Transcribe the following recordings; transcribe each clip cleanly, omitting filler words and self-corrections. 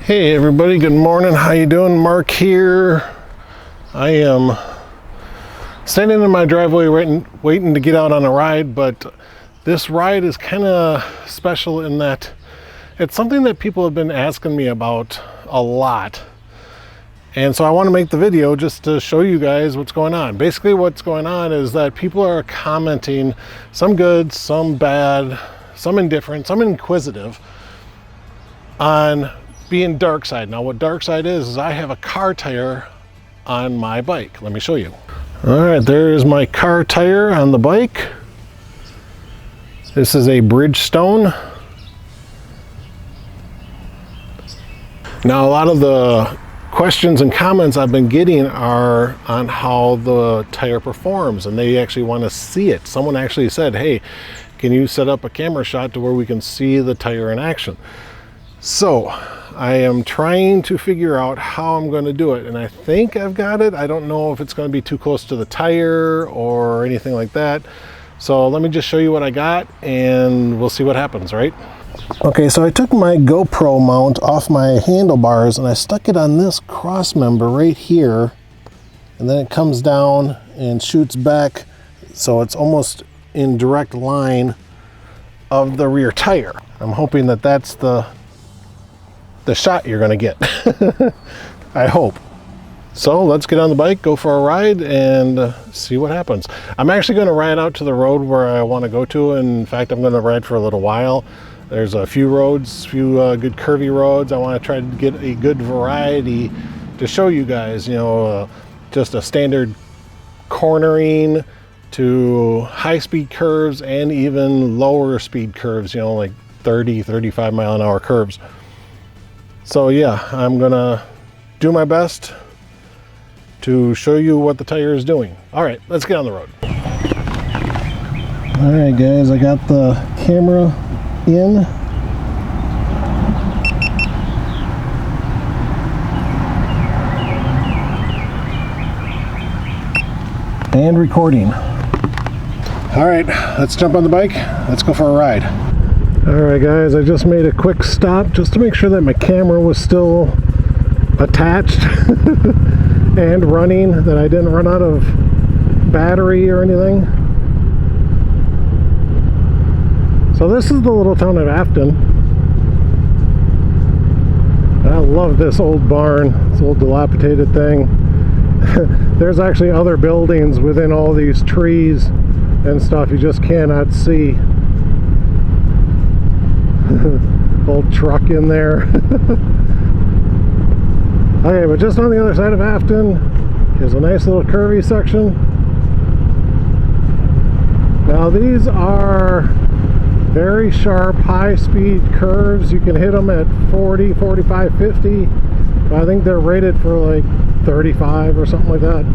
Hey everybody, good morning. How you doing? Mark here. I am standing in my driveway waiting to get out on a ride, but this ride is kind of special in that it's something that people have been asking me about a lot. And so I want to make the video just to show you guys what's going on. Basically what's going on is that people are commenting, some good, some bad, some indifferent, some inquisitive, on being Darkside. Now what Darkside is I have a car tire on my bike. Let me show you. All right, there's my car tire on the bike. This is a Bridgestone. Now a lot of the questions and comments I've been getting are on how the tire performs, and they actually want to see it. Someone actually said, hey, can you set up a camera shot to where we can see the tire in action? So I am trying to figure out how I'm going to do it, and I think I've got it. I don't know if it's going to be too close to the tire or anything like that. So let me just show you what I got and we'll see what happens, right? Okay, so I took my GoPro mount off my handlebars and I stuck it on this cross member right here, and then it comes down and shoots back, so it's almost in direct line of the rear tire. I'm hoping that that's the shot you're gonna get. I hope. So let's get on the bike, go for a ride, and see what happens. I'm actually gonna ride out to the road where I wanna go to. In fact, I'm gonna ride for a little while. There's a few roads, good curvy roads. I wanna try to get a good variety to show you guys, just a standard cornering to high speed curves and even lower speed curves, like 30, 35 mile an hour curves. So yeah, I'm gonna do my best to show you what the tire is doing. All right, let's get on the road. All right guys, I got the camera in. And recording. All right, let's jump on the bike. Let's go for a ride. All right guys, I just made a quick stop just to make sure that my camera was still attached and running, that I didn't run out of battery or anything. So this is the little town of Afton. I love this old barn, this old dilapidated thing. There's actually other buildings within all these trees and stuff you just cannot see. Old truck in there. Okay, but just on the other side of Afton is a nice little curvy section. Now these are very sharp, high-speed curves. You can hit them at 40, 45, 50. But I think they're rated for like 35 or something like that.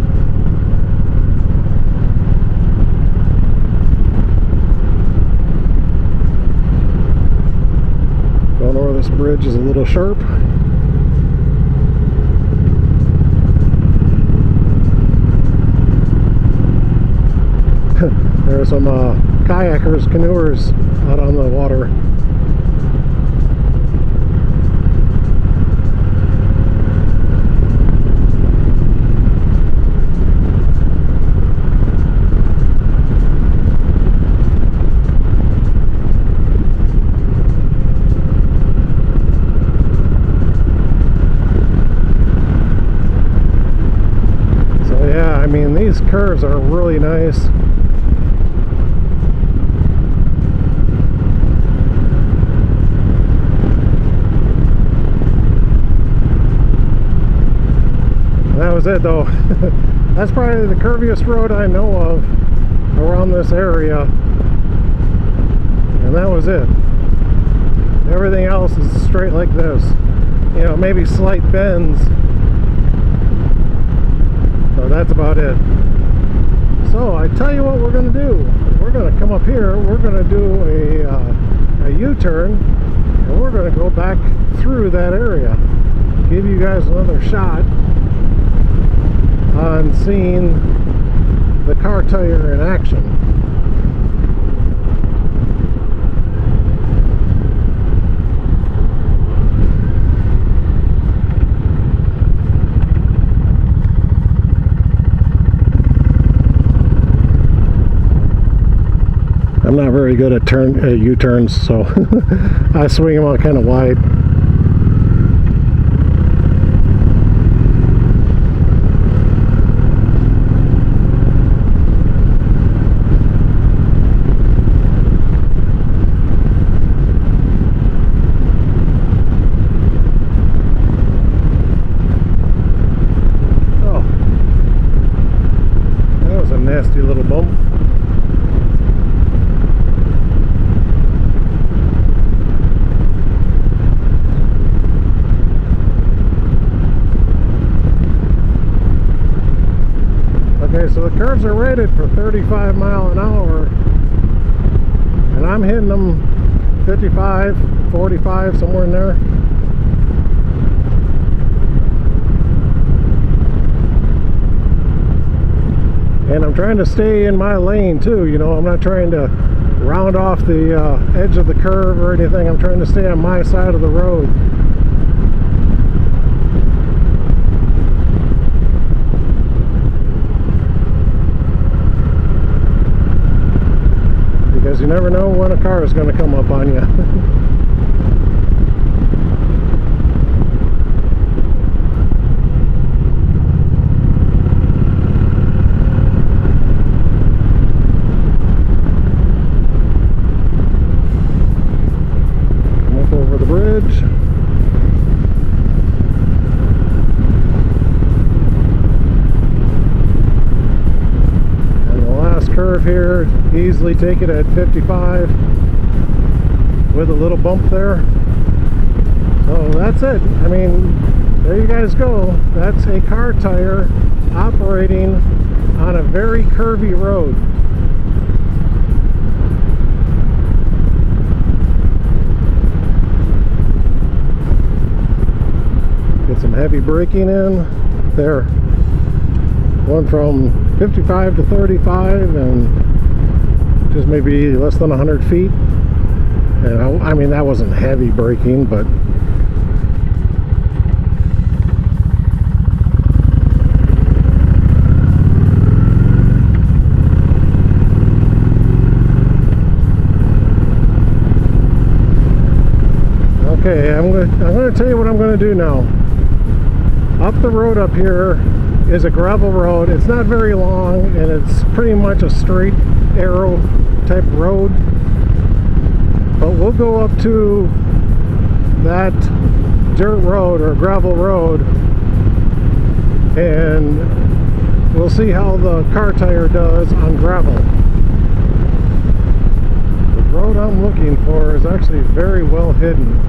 Going over this bridge is a little sharp. There are some kayakers, canoers out on the water. So yeah, I mean, these curves are really nice. That was it though. That's probably the curviest road I know of around this area, and that was it. Everything else is straight like this, maybe slight bends, so that's about it. So I tell you what we're going to do. We're going to come up here, we're going to do a U-turn, and we're going to go back through that area, give you guys another shot on seeing the car tire in action. I'm not very good at U-turns, so I swing them out kind of wide. Oh, that was a nasty little bump. Okay, so the curves are rated for 35 mile an hour, and I'm hitting them 55, 45, somewhere in there. And I'm trying to stay in my lane too, you know, I'm not trying to round off the edge of the curve or anything. I'm trying to stay on my side of the road. Because you never know when a car is going to come up on you. Come up over the bridge. And the last curve here, easily take it at 55 with a little bump there. So that's it. I mean, there you guys go. That's a car tire operating on a very curvy road. Get some heavy braking in there. Went from 55 to 35 and just maybe less than 100 feet. And I mean, that wasn't heavy braking, but okay, I'm going to tell you what I'm going to do now. Up the road up here is a gravel road. It's not very long, and it's pretty much a straight arrow type road. But we'll go up to that dirt road or gravel road, and we'll see how the car tire does on gravel. The road I'm looking for is actually very well hidden.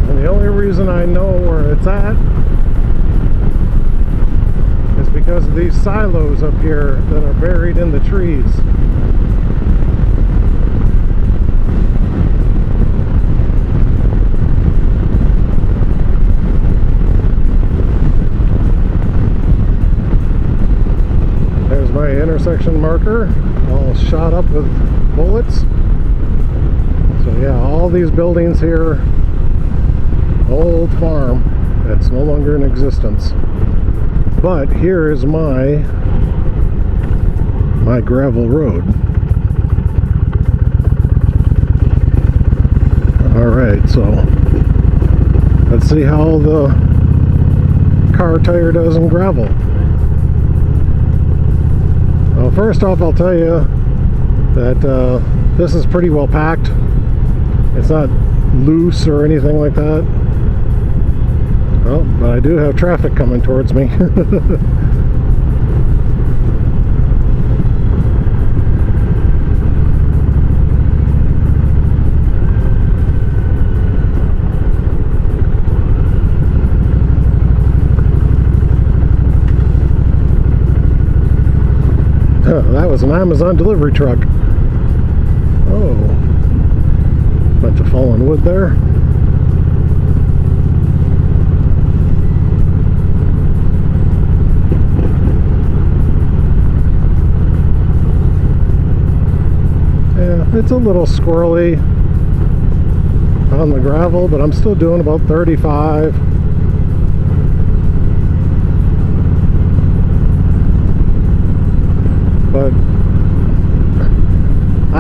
And the only reason I know where it's at is because of these silos up here that are buried in the trees. There's my intersection marker, all shot up with bullets. So yeah, all these buildings here, old farm that's no longer in existence. But here is my gravel road. Alright, so let's see how the car tire does in gravel. Well, first off, I'll tell you that this is pretty well packed. It's not loose or anything like that. Well, but I do have traffic coming towards me. That was an Amazon delivery truck. Oh, bunch of fallen wood there. Yeah, it's a little squirrely on the gravel, but I'm still doing about 35. But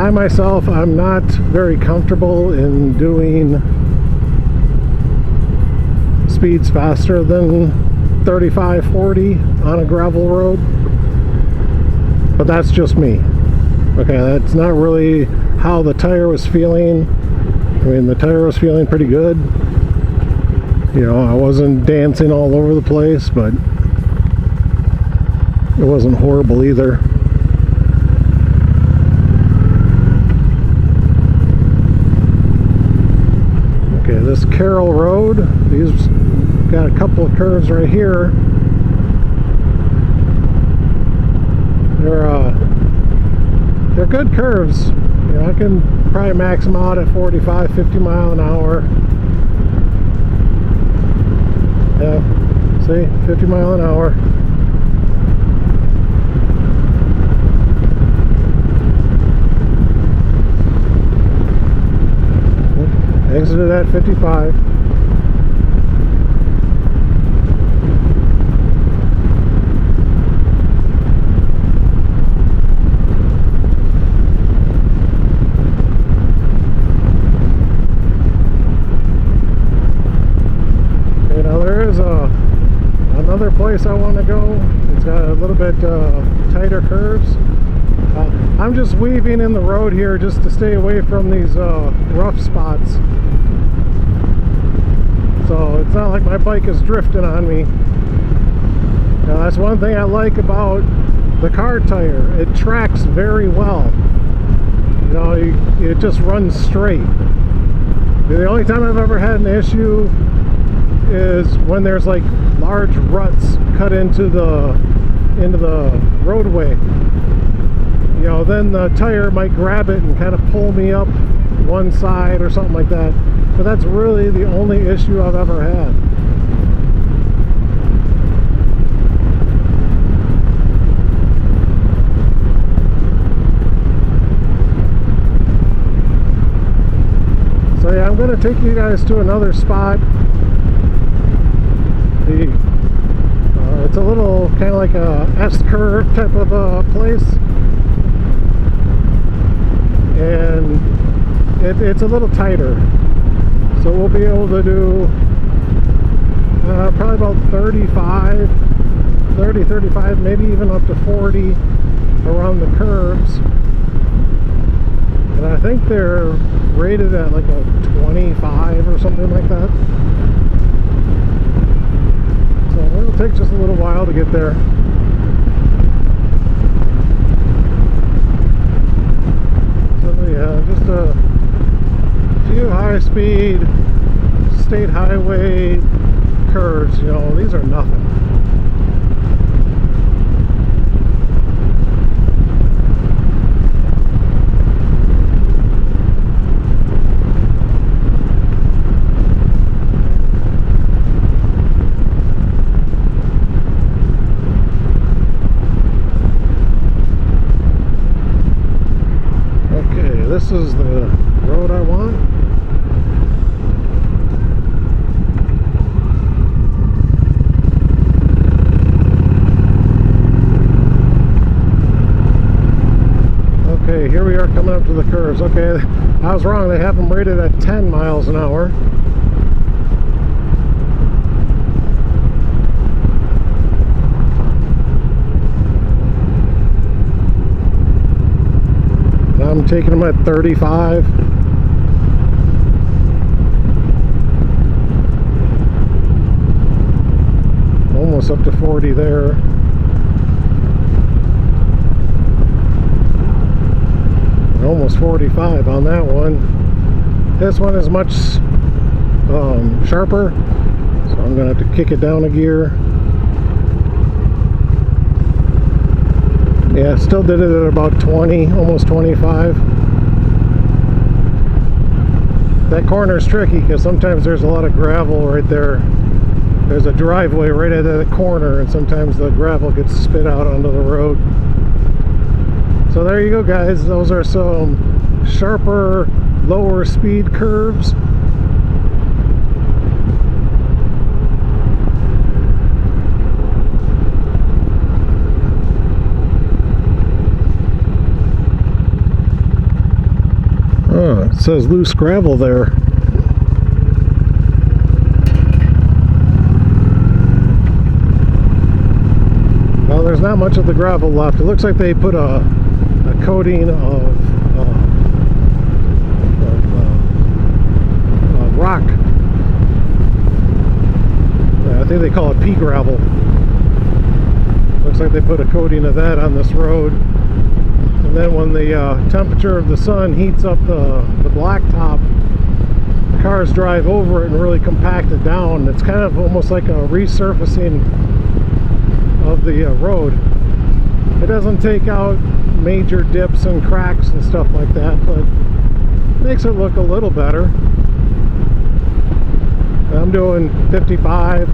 I myself, I'm not very comfortable in doing speeds faster than 35, 40 on a gravel road. But that's just me. Okay, that's not really how the tire was feeling. I mean, the tire was feeling pretty good. You know, I wasn't dancing all over the place, but it wasn't horrible either. Okay, this Carroll Road, these got a couple of curves right here. They're good curves. You know, I can probably max them out at 45, 50 mile an hour. Yeah, see, 50 mile an hour. Exited at 55. Another place I want to go. It's got a little bit tighter curves. I'm just weaving in the road here just to stay away from these rough spots. So it's not like my bike is drifting on me. Now that's one thing I like about the car tire. It tracks very well. You know, it just runs straight. The only time I've ever had an issue is when there's like large ruts cut into the roadway. You know, then the tire might grab it and kind of pull me up one side or something like that. But that's really the only issue I've ever had. So yeah, I'm going to take you guys to another spot. It's a little kind of like a S-curve type of a place, and it's a little tighter, so we'll be able to do probably about 30, 35, maybe even up to 40 around the curves. And I think they're rated at like a 25 or something like that. It'll take just a little while to get there. So yeah, just a few high-speed state highway curves. You know, these are nothing. This is the road I want. Okay, here we are coming up to the curves. Okay, I was wrong. They have them rated at 10 miles an hour. I'm taking them at 35. Almost up to 40 there. And almost 45 on that one. This one is much sharper, so I'm going to have to kick it down a gear. Yeah, still did it at about 20, almost 25. That corner is tricky because sometimes there's a lot of gravel right there. There's a driveway right at the corner, and sometimes the gravel gets spit out onto the road. So there you go, guys. Those are some sharper, lower speed curves. It says loose gravel there. Well, there's not much of the gravel left. It looks like they put a coating of rock. I think they call it pea gravel. Looks like they put a coating of that on this road. And then when the temperature of the sun heats up the blacktop, cars drive over it and really compact it down. It's kind of almost like a resurfacing of the road. It doesn't take out major dips and cracks and stuff like that, but makes it look a little better. I'm doing 55.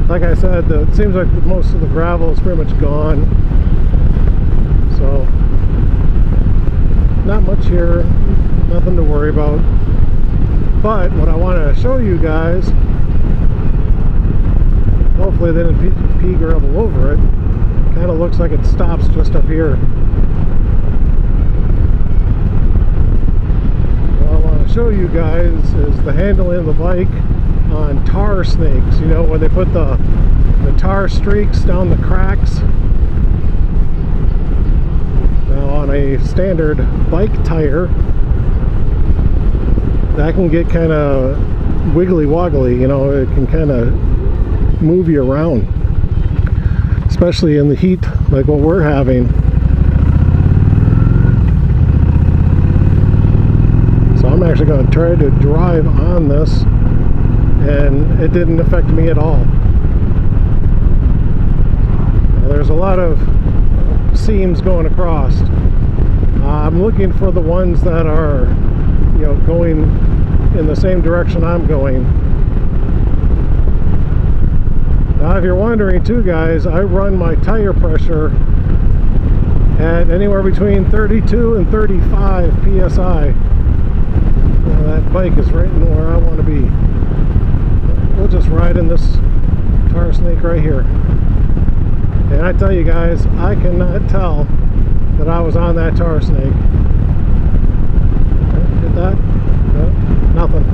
Like I said, it seems like most of the gravel is pretty much gone. So, not much here, nothing to worry about. But what I want to show you guys, hopefully they didn't pea gravel over it. Kind of looks like it stops just up here. What I want to show you guys is the handling of the bike on tar snakes. You know, when they put the tar streaks down the cracks. Now on a standard bike tire, that can get kind of wiggly woggly, you know, it can kind of move you around, especially in the heat like what we're having. So I'm actually going to try to drive on this, and it didn't affect me at all. Now, there's a lot of seams going across. I'm looking for the ones that are, you know, going in the same direction I'm going. Now, if you're wondering too, guys, I run my tire pressure at anywhere between 32 and 35 psi. Now, that bike is right in where I want to be. We'll just ride in this tar snake right here. And I tell you guys, I cannot tell that I was on that tar snake. Hit that? No, nothing.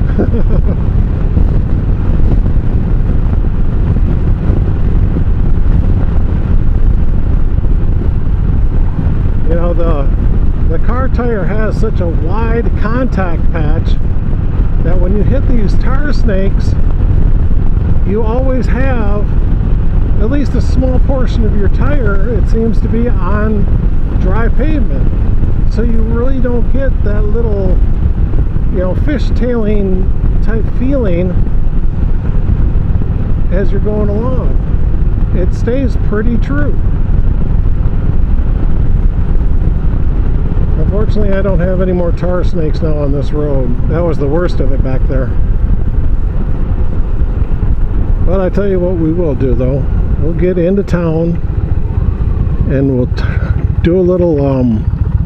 You know, the car tire has such a wide contact patch that when you hit these tar snakes, you always have at least a small portion of your tire, it seems to be, on dry pavement. So you really don't get that little, you know, fishtailing type feeling as you're going along. It stays pretty true. Unfortunately, I don't have any more tar snakes now on this road. That was the worst of it back there. But I tell you what we will do though. We'll get into town and we'll do a little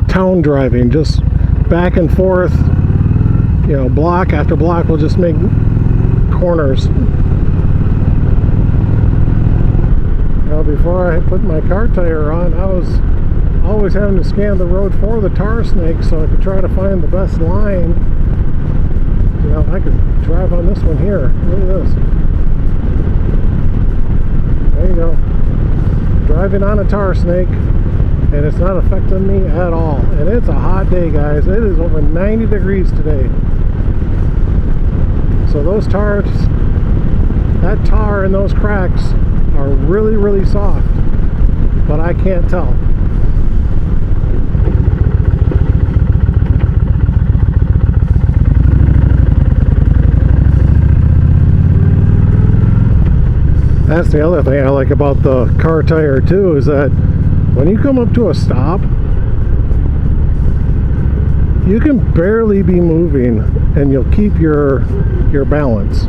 town driving, just back and forth, you know, block after block. We'll just make corners. Now, before I put my car tire on, I was always having to scan the road for the tar snakes so I could try to find the best line. You know, I could drive on this one here. Look at this. There you go. Driving on a tar snake, and it's not affecting me at all. And it's a hot day, guys. It is over 90 degrees today. So those tars, that tar and those cracks are really, really soft. But I can't tell. That's the other thing I like about the car tire too, is that when you come up to a stop, you can barely be moving and you'll keep your balance.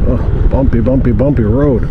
Oh, bumpy, bumpy, bumpy road.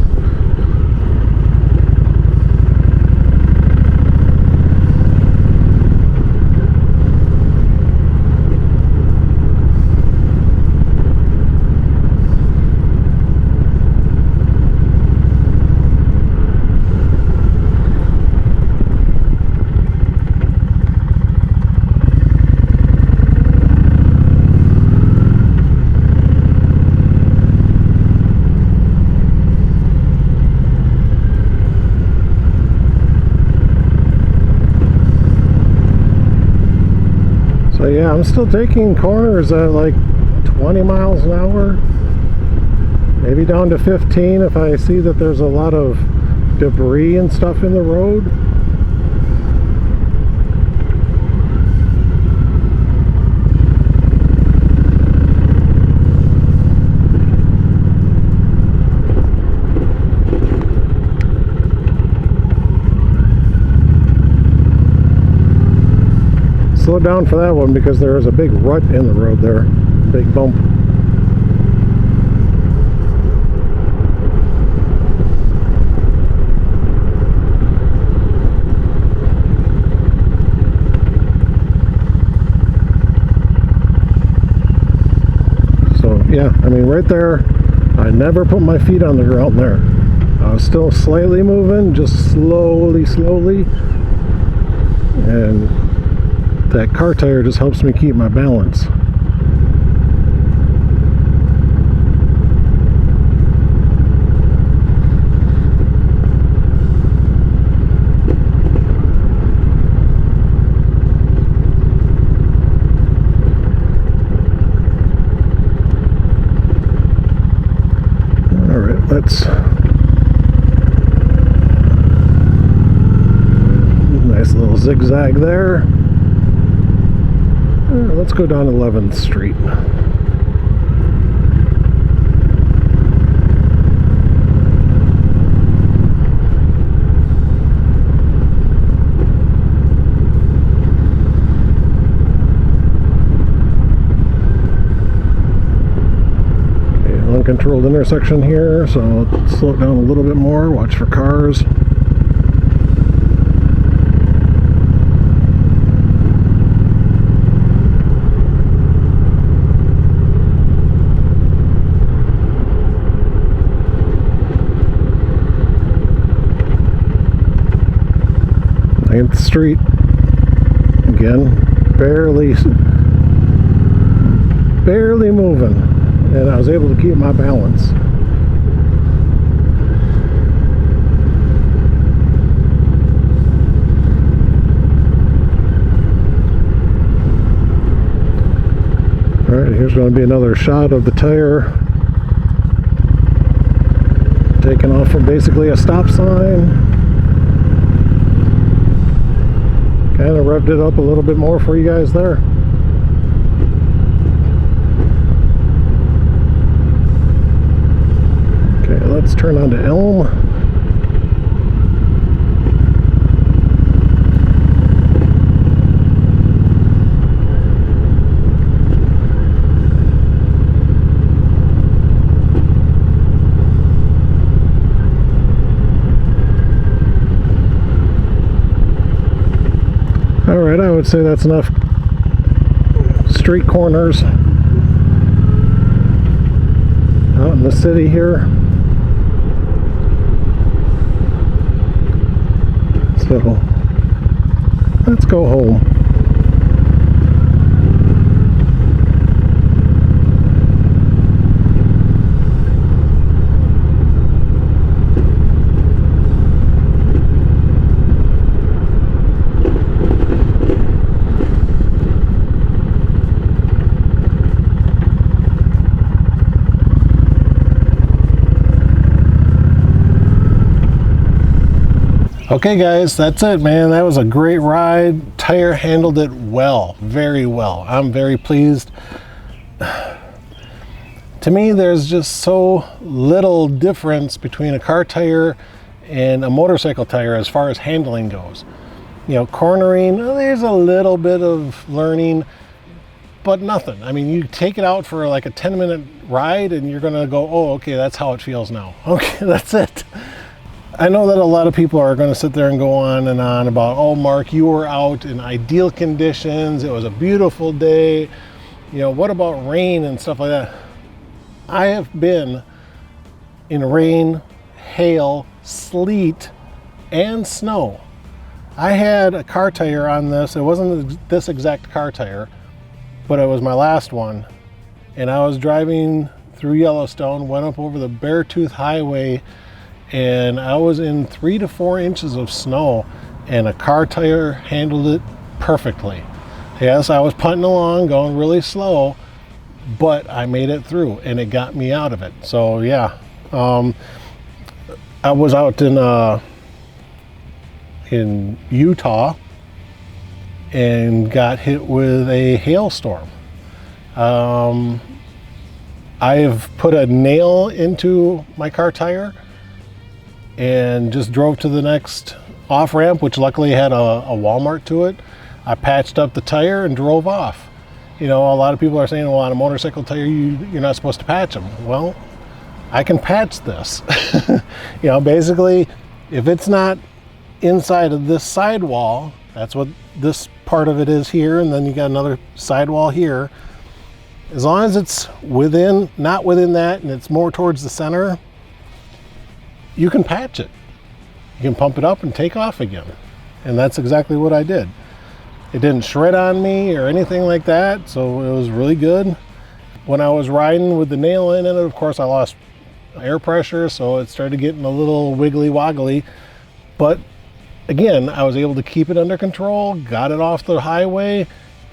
yeah, I'm still taking corners at like 20 miles an hour, maybe down to 15 if I see that there's a lot of debris and stuff in the road. Slowed down for that one because there was a big rut in the road there, big bump. So yeah, I mean right there, I never put my feet on the ground there. I was still slightly moving, just slowly, and that car tire just helps me keep my balance. All right, let's nice little zigzag there. Let's go down 11th Street. Okay, uncontrolled intersection here, so let's slow it down a little bit more, watch for cars. Ninth Street again, barely moving, and I was able to keep my balance. All right, here's going to be another shot of the tire taking off from basically a stop sign. Kind of revved it up a little bit more for you guys there. Okay, let's turn on to Elm. Alright, I would say that's enough street corners out in the city here. So, let's go home. Okay guys, that's it, man. That was a great ride. Tire handled it well, very well. I'm very pleased. To me, there's just so little difference between a car tire and a motorcycle tire as far as handling goes. You know, cornering, there's a little bit of learning, but nothing. I mean, you take it out for like a 10-minute ride and you're gonna go, oh, okay, that's how it feels now. Okay, that's it. I know that a lot of people are going to sit there and go on and on about, oh, Mark, you were out in ideal conditions. It was a beautiful day. You know, what about rain and stuff like that? I have been in rain, hail, sleet, and snow. I had a car tire on this. It wasn't this exact car tire, but it was my last one. And I was driving through Yellowstone, went up over the Beartooth Highway, and I was in 3 to 4 inches of snow, and a car tire handled it perfectly. Yes, I was punting along, going really slow, but I made it through and it got me out of it. So yeah, I was out in Utah and got hit with a hailstorm. I've put a nail into my car tire and just drove to the next off-ramp, which luckily had a Walmart to it. I patched up the tire and drove off. You know, a lot of people are saying, well, on a motorcycle tire, you're not supposed to patch them. Well, I can patch this. You know, basically, if it's not inside of this sidewall, that's what this part of it is here, and then you got another sidewall here. As long as it's within, not within that, and it's more towards the center, you can patch it. You can pump it up and take off again. And that's exactly what I did. It didn't shred on me or anything like that, so it was really good. When I was riding with the nail in it, of course, I lost air pressure, so it started getting a little wiggly woggly. But again, I was able to keep it under control, got it off the highway,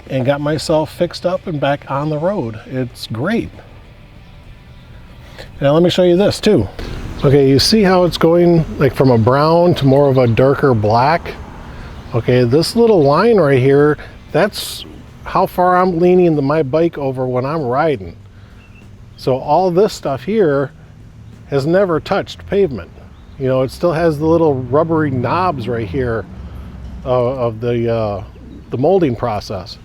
and got myself fixed up and back on the road. It's great. Now let me show you this too. Okay, you see how it's going like from a brown to more of a darker black? Okay, this little line right here, that's how far I'm leaning my bike over when I'm riding. So all this stuff here has never touched pavement. You know, it still has the little rubbery knobs right here of the molding process.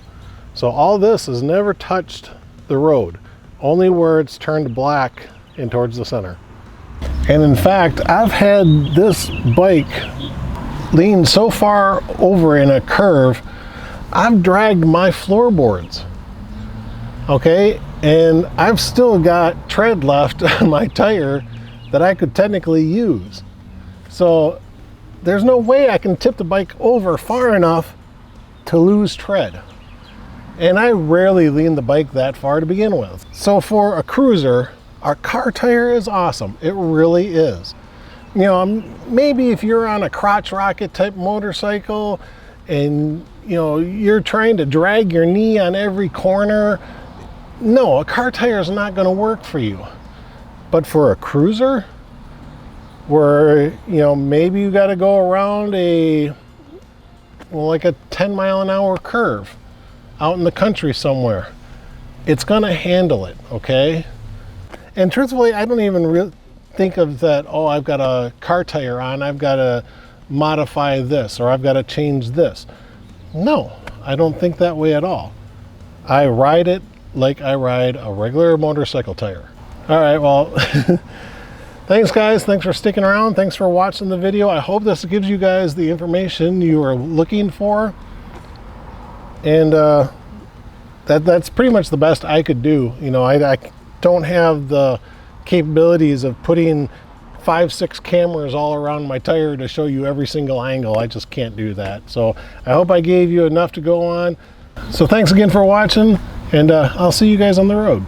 So all this has never touched the road, only where it's turned black and towards the center. And in fact, I've had this bike lean so far over in a curve, I've dragged my floorboards, okay? And I've still got tread left on my tire that I could technically use. So there's no way I can tip the bike over far enough to lose tread. And I rarely lean the bike that far to begin with. So for a cruiser, our car tire is awesome. It really is. You know, maybe if you're on a crotch rocket type motorcycle and, you know, you're trying to drag your knee on every corner, no, a car tire is not going to work for you. But for a cruiser, where, you know, maybe you got to go around like a 10-mile-an-hour curve out in the country somewhere, it's going to handle it, okay? And truthfully, I don't even think of that, oh, I've got a car tire on, I've got to modify this, or I've got to change this. No, I don't think that way at all. I ride it like I ride a regular motorcycle tire. All right, well, thanks guys, thanks for sticking around, thanks for watching the video. I hope this gives you guys the information you are looking for. And that's pretty much the best I could do. You know, I don't have the capabilities of putting 5-6 cameras all around my tire to show you every single angle. I just can't do that. So I hope I gave you enough to go on. So thanks again for watching, and I'll see you guys on the road.